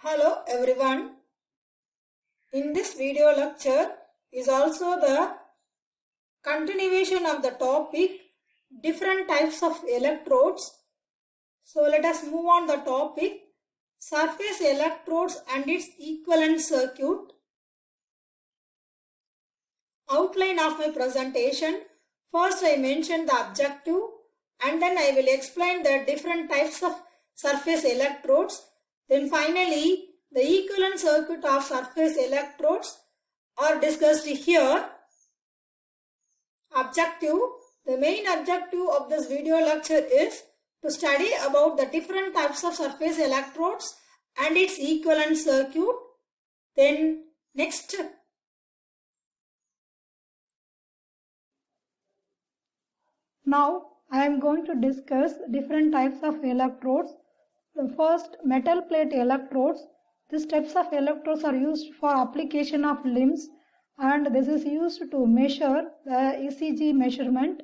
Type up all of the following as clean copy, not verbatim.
Hello everyone. In this video lecture is also the continuation of the topic different types of electrodes. So let us move on the topic surface electrodes and its equivalent circuit. Outline of my presentation. First I mentioned the objective and then I will explain the different types of surface electrodes. Then finally, the equivalent circuit of surface electrodes are discussed here. Objective. The main objective of this video lecture is to study about the different types of surface electrodes and its equivalent circuit. Then next. Now I am going to discuss different types of electrodes. The first, metal plate electrodes. These types of electrodes are used for application of limbs and this is used to measure the ECG measurement.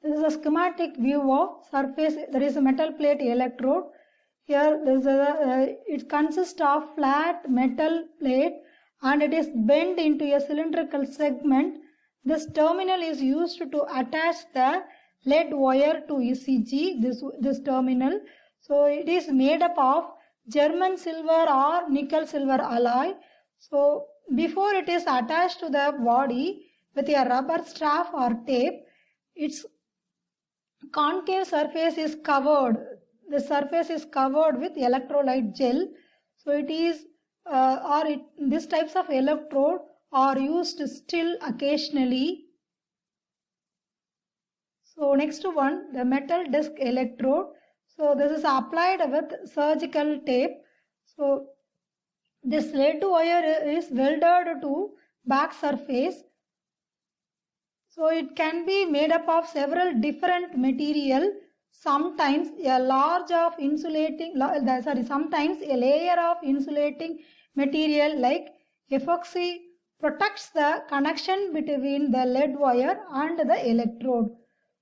This is a schematic view of surface. There is a metal plate electrode. Here it consists of flat metal plate and it is bent into a cylindrical segment. This terminal is used to attach the lead wire to ECG, this terminal. So it is made up of German silver or nickel silver alloy. So before it is attached to the body with a rubber strap or tape, its concave surface is covered. The surface is covered with electrolyte gel. So it is these types of electrode are used still occasionally. So next one, the metal disc electrode. So this is applied with surgical tape. So this lead wire is welded to back surface. So it can be made up of several different material. Sometimes a sometimes a layer of insulating material like epoxy protects the connection between the lead wire and the electrode.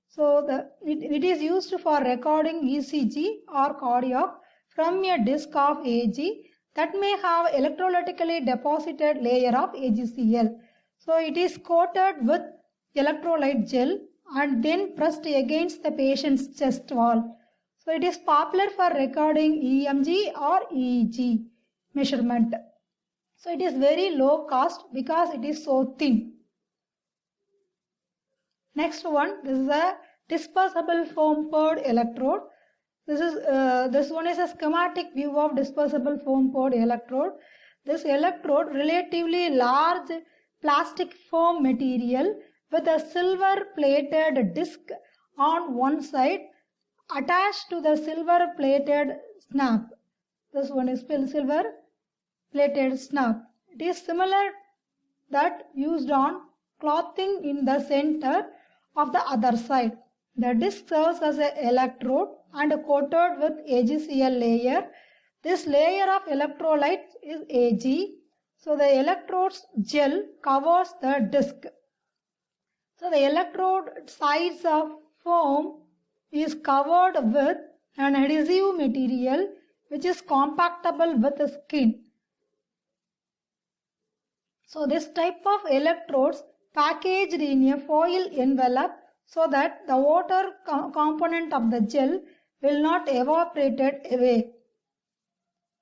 So it is used for recording ECG or cardiac from a disc of AG that may have electrolytically deposited layer of AgCl. So it is coated with electrolyte gel and then pressed against the patient's chest wall. So it is popular for recording EMG or EEG measurement. So it is very low cost because it is so thin. Next one, this is a dispersible foam poured electrode. This one is a schematic view of dispersible foam poured electrode. This electrode relatively large plastic foam material with a silver plated disc on one side attached to the silver plated snap. This one is silver plated snap. It is similar that used on clothing in the center of the other side. The disc serves as an electrode and coated with AgCl layer. This layer of electrolyte is Ag. So the electrode's gel covers the disc. So the electrode sides of foam is covered with an adhesive material which is compactable with the skin. So this type of electrodes packaged in a foil envelope so that the water component of the gel will not evaporate away.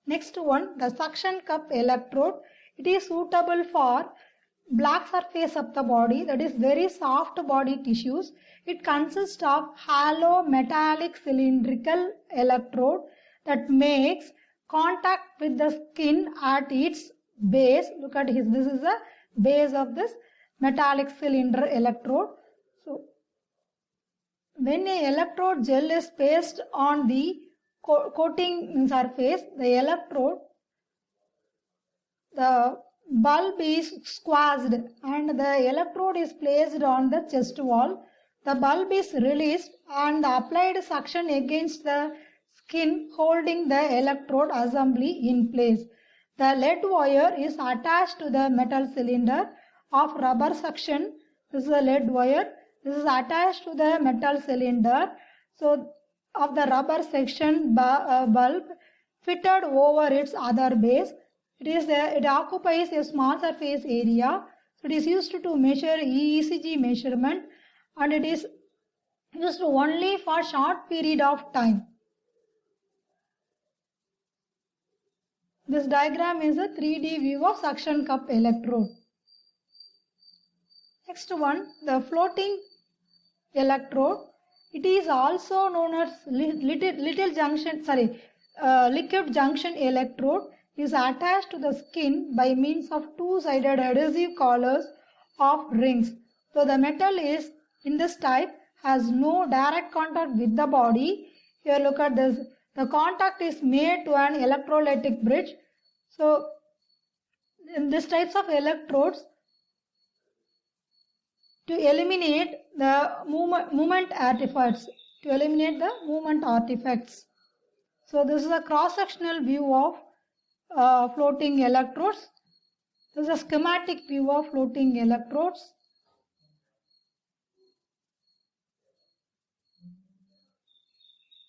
Next one, the suction cup electrode. It is suitable for black surface of the body, that is very soft body tissues. It consists of hollow metallic cylindrical electrode that makes contact with the skin at its base. Look at this is the base of this metallic cylinder electrode. So when an electrode gel is placed on the coating surface, the bulb is squeezed and the electrode is placed on the chest wall. The bulb is released and the applied suction against the skin holding the electrode assembly in place. The lead wire is attached to the metal cylinder of rubber suction. This is a lead wire. This is attached to the metal cylinder. So of the rubber section bulb fitted over its other base. It occupies a small surface area. So it is used to measure ECG measurement, and it is used only for short period of time. This diagram is a 3D view of suction cup electrode. Next one, the floating electrode. It is also known as liquid junction electrode. Is attached to the skin by means of two-sided adhesive collars of rings. So the metal is in this type has no direct contact with the body. Here look at this. The contact is made to an electrolytic bridge. So in these types of electrodes, to eliminate the movement artifacts. So this is a cross-sectional view of floating electrodes. This is a schematic view of floating electrodes.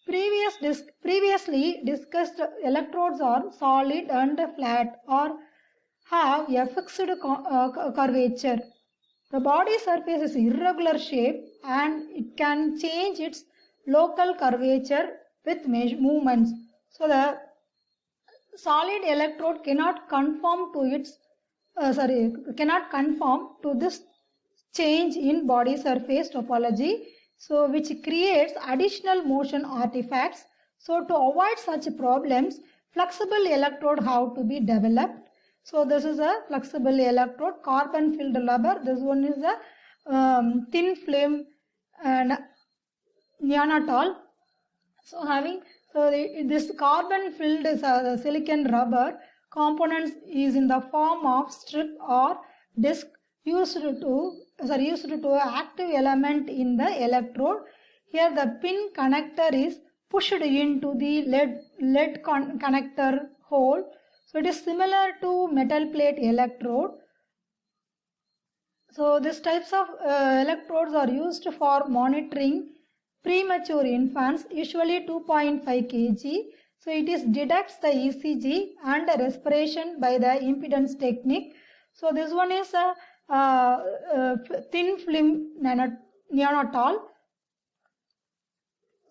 Previously discussed electrodes are solid and flat or have a fixed curvature. The body surface is irregular shape and it can change its local curvature with movements. So the solid electrode cannot conform to this change in body surface topology, so which creates additional motion artifacts. So to avoid such problems, flexible electrode have to be developed. So this is a flexible electrode, carbon filled rubber. This one is a thin film and neonatal. This carbon filled silicon rubber components is in the form of strip or disc used to active element in the electrode. Here the pin connector is pushed into the lead connector hole. So it is similar to metal plate electrode. So these types of electrodes are used for monitoring premature infants, usually 2.5 kg. So it detects the ECG and respiration by the impedance technique. So this one is a thin film neonatal.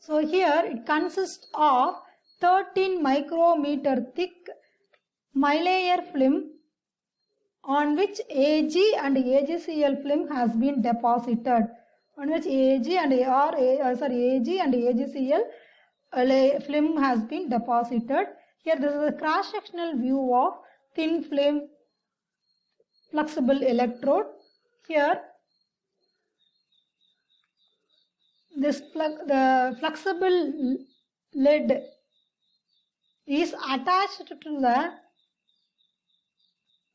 So here it consists of 13 micrometer thick milayer film on which AG and AGCl film has been deposited. On which AG and AGCl film has been deposited. Here this is a cross-sectional view of thin film flexible electrode. Here the flexible lead is attached to the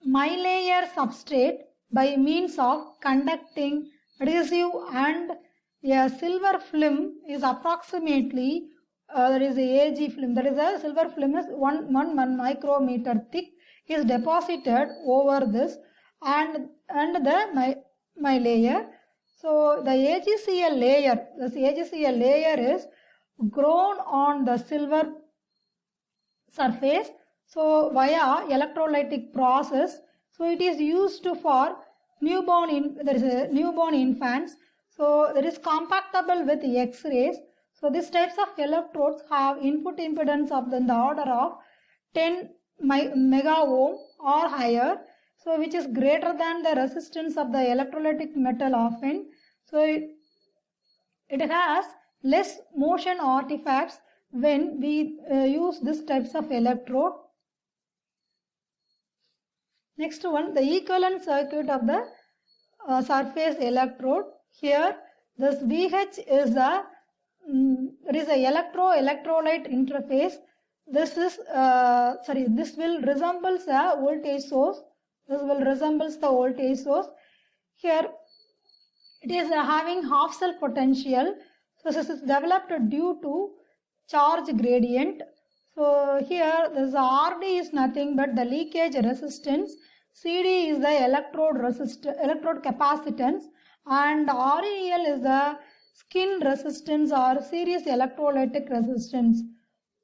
milayer substrate by means of conducting adhesive, and a silver film is approximately there is a AG film, that is a silver film is 1 micrometer thick, is deposited over this and the milayer. So the AGCl layer, this AGCl layer is grown on the silver surface, so via electrolytic process. So it is used for newborn infants. So it is compactable with X-rays. So these types of electrodes have input impedance of the order of 10 mega ohm or higher, so which is greater than the resistance of the electrolytic metal often. So it has less motion artifacts when we use these types of electrode. Next one, the equivalent circuit of the surface electrode. Here this VH is a electrolyte interface. This will resembles a voltage source. This will resembles the voltage source. Here it is having half cell potential. So this is developed due to charge gradient. So here this RD is nothing but the leakage resistance. CD is the electrode capacitance, and REL is the skin resistance or series electrolytic resistance.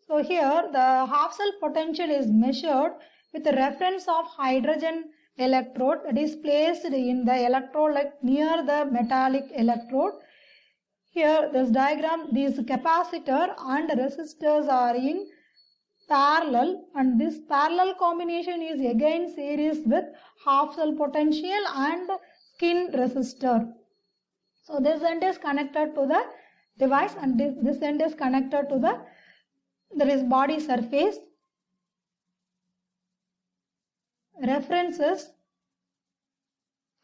So here the half cell potential is measured with the reference of hydrogen electrode that is placed in the electrode like near the metallic electrode. Here this diagram, these capacitor and resistors are in parallel, and this parallel combination is again series with half cell potential and skin resistor. So this end is connected to the device and this end is connected to the body surface. References.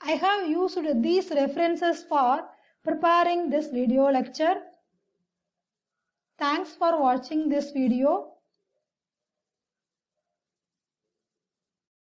I have used these references for preparing this video lecture. Thanks for watching this video.